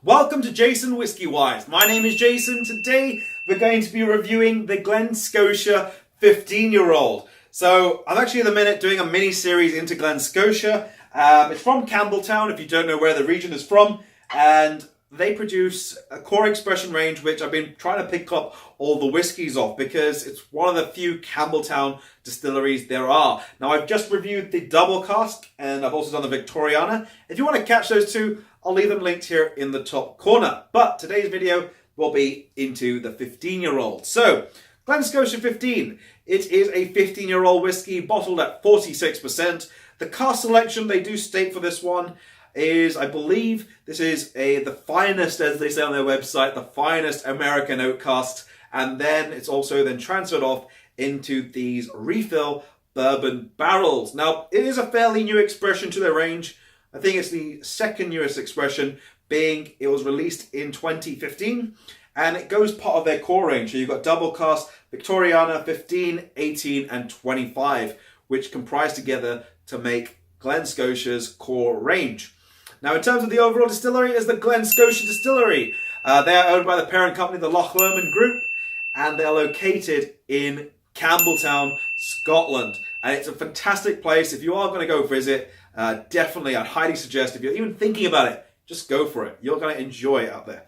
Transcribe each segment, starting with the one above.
Welcome to JasonWhiskyWise. My name is Jason. Today we're going to be reviewing the Glen Scotia 15-year-old. So I'm actually at the minute doing a mini-series into Glen Scotia. It's from Campbelltown, if you don't know where the region is from. And they produce a core expression range which I've been trying to pick up all the whiskies off because it's one of the few Campbelltown distilleries there are. Now I've just reviewed the Double Cask and I've also done the Victoriana. If you want to catch those two, I'll leave them linked here in the top corner. But today's video will be into the 15-year-old. So, Glen Scotia 15. It is a 15-year-old whiskey bottled at 46%. The cask selection they do state for this one is, I believe, this is the finest, as they say on their website, the finest American oak casks. And then it's also then transferred off into these refill bourbon barrels. Now, it is a fairly new expression to their range. I think it's the second newest expression, being it was released in 2015 and it goes part of their core range. So you've got Double Cask, Victoriana 15, 18 and 25, which comprise together to make Glen Scotia's core range. Now in terms of the overall distillery is the Glen Scotia Distillery. They are owned by the parent company, the Loch Lomond Group, and they're located in Campbelltown, Scotland. And it's a fantastic place. If you are going to go visit, definitely, I'd highly suggest, if you're even thinking about it, just go for it. You're going to enjoy it out there.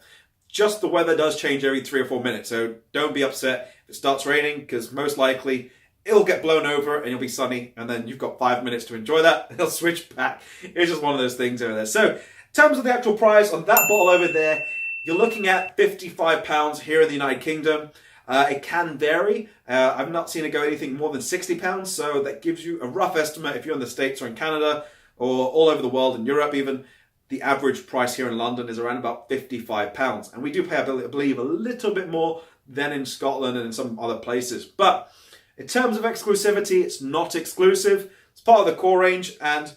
Just the weather does change every 3 or 4 minutes, so don't be upset if it starts raining, because most likely it'll get blown over and it'll be sunny, and then you've got 5 minutes to enjoy that, and it'll switch back. It's just one of those things over there. So, in terms of the actual price on that bottle over there, you're looking at £55 here in the United Kingdom. It can vary. I've not seen it go anything more than £60, so that gives you a rough estimate if you're in the States or in Canada or all over the world, in Europe even. The average price here in London is around about £55. And we do pay, I believe, a little bit more than in Scotland and in some other places. But in terms of exclusivity, it's not exclusive. It's part of the core range and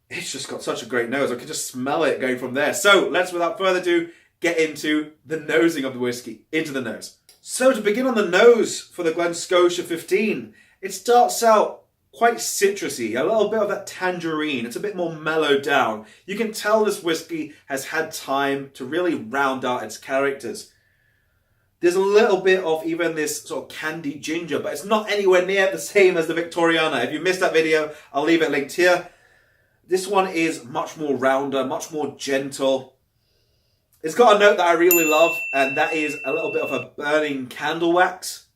it's just got such a great nose. I can just smell it going from there. So let's, without further ado, get into the nosing of the whiskey. Into the nose. So to begin on the nose for the Glen Scotia 15, it starts out quite citrusy, a little bit of that tangerine. It's a bit more mellowed down. You can tell this whiskey has had time to really round out its characters. There's a little bit of even this sort of candied ginger, but it's not anywhere near the same as the Victoriana. If you missed that video, I'll leave it linked here. This one is much more rounder, much more gentle. It's got a note that I really love, and that is a little bit of a burning candle wax.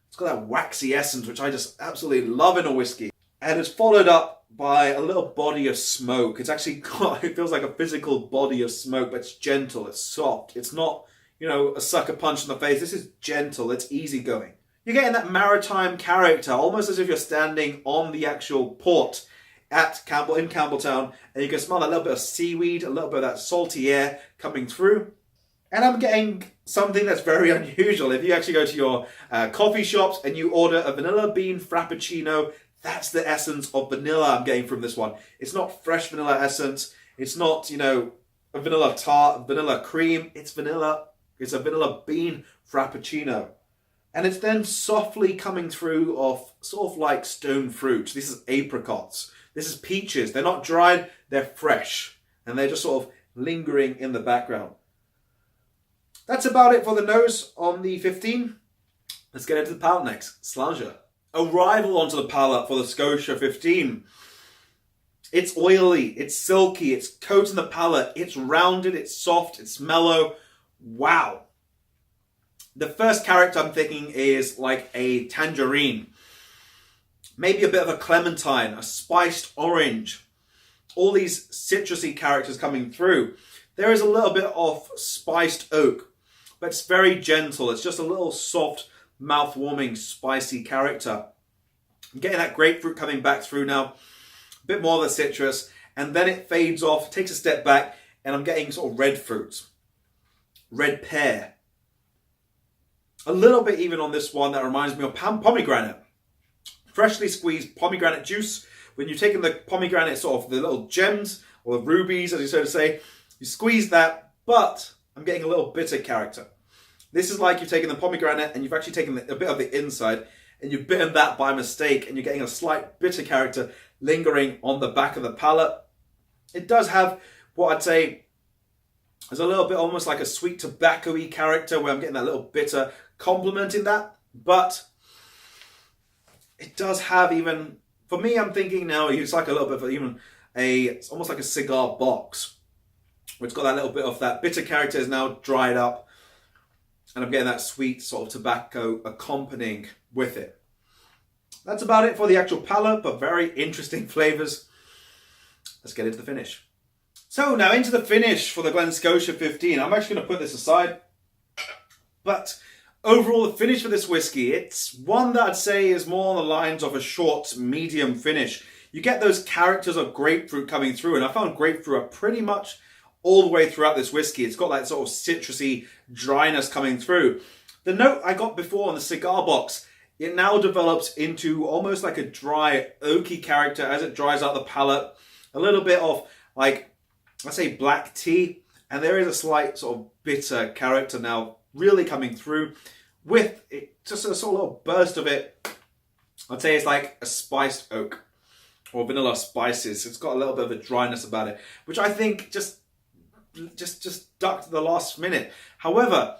It's got that waxy essence, which I just absolutely love in a whiskey. And it's followed up by a little body of smoke. It's actually got, it feels like a physical body of smoke, but it's gentle, it's soft. It's not, a sucker punch in the face. This is gentle, it's easygoing. You're getting that maritime character, almost as if you're standing on the actual port in Campbelltown, and you can smell that little bit of seaweed, a little bit of that salty air coming through. And I'm getting something that's very unusual. If you actually go to your coffee shops and you order a vanilla bean frappuccino, that's the essence of vanilla I'm getting from this one. It's not fresh vanilla essence. It's not, a vanilla tart, vanilla cream. It's vanilla. It's a vanilla bean frappuccino. And it's then softly coming through of sort of like stone fruits. This is apricots. This is peaches. They're not dried, they're fresh. And they're just sort of lingering in the background. That's about it for the nose on the 15. Let's get into the palate next. Slanger. Arrival onto the palate for the Scotia 15. It's oily, it's silky, it's coating the palate, it's rounded, it's soft, it's mellow. Wow. The first character I'm thinking is like a tangerine. Maybe a bit of a clementine, a spiced orange. All these citrusy characters coming through. There is a little bit of spiced oak, but it's very gentle. It's just a little soft, mouth-warming, spicy character. I'm getting that grapefruit coming back through now. A bit more of the citrus, and then it fades off, takes a step back, and I'm getting sort of red fruits. Red pear. A little bit even on this one that reminds me of pomegranate. Freshly squeezed pomegranate juice. When you're taking the pomegranate, sort of the little gems, or the rubies, as you so to say, you squeeze that, but I'm getting a little bitter character. This is like you've taken the pomegranate and you've actually taken a bit of the inside and you've bitten that by mistake and you're getting a slight bitter character lingering on the back of the palate. It does have what I'd say There's a little bit almost like a sweet tobacco-y character where I'm getting that little bitter complementing that. But it does have even, for me, I'm thinking now it's like a little bit of even it's almost like a cigar box. Where it's got that little bit of that bitter character is now dried up. And I'm getting that sweet sort of tobacco accompanying with it. That's about it for the actual palate, but very interesting flavors. Let's get into the finish. So now into the finish for the Glen Scotia 15. I'm actually going to put this aside. But overall, the finish for this whiskey, it's one that I'd say is more on the lines of a short, medium finish. You get those characters of grapefruit coming through, and I found grapefruit are pretty much all the way throughout this whiskey. It's got that sort of citrusy dryness coming through. The note I got before on the cigar box, it now develops into almost like a dry, oaky character as it dries out the palate. A little bit of, like, let's say black tea. And there is a slight sort of bitter character now really coming through with it, just a sort of little burst of it. I'd say it's like a spiced oak or vanilla spices. It's got a little bit of a dryness about it, which I think just ducked to the last minute. However,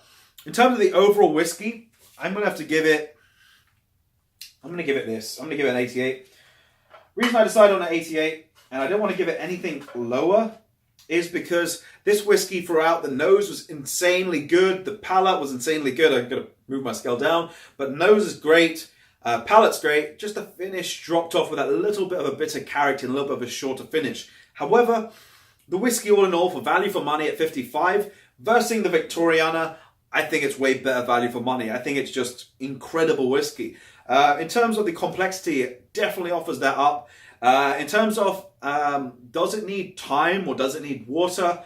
in terms of the overall whiskey, I'm going to give it this. I'm going to give it an 88. Reason I decided on an 88, and I don't want to give it anything lower, is because this whiskey throughout, the nose was insanely good. The palate was insanely good. I'm going to move my scale down. But nose is great. Palate's great. Just the finish dropped off with a little bit of a bitter character and a little bit of a shorter finish. However, the whiskey all in all, for value for money at 55, versus the Victoriana, I think it's way better value for money. I think it's just incredible whiskey. In terms of the complexity, it definitely offers that up. In terms of does it need time or does it need water?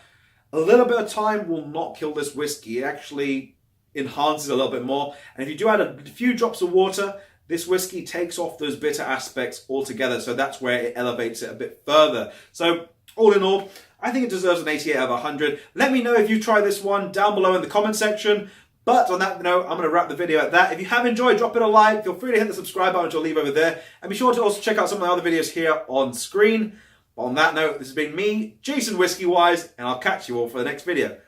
A little bit of time will not kill this whiskey. It actually enhances a little bit more. And if you do add a few drops of water, this whiskey takes off those bitter aspects altogether. So that's where it elevates it a bit further. So all in all, I think it deserves an 88 out of 100. Let me know if you try this one down below in the comment section. But on that note, I'm going to wrap the video at that. If you have enjoyed, drop it a like. Feel free to hit the subscribe button, which I'll leave over there. And be sure to also check out some of the other videos here on screen. But on that note, this has been me, JasonWhiskyWise, and I'll catch you all for the next video.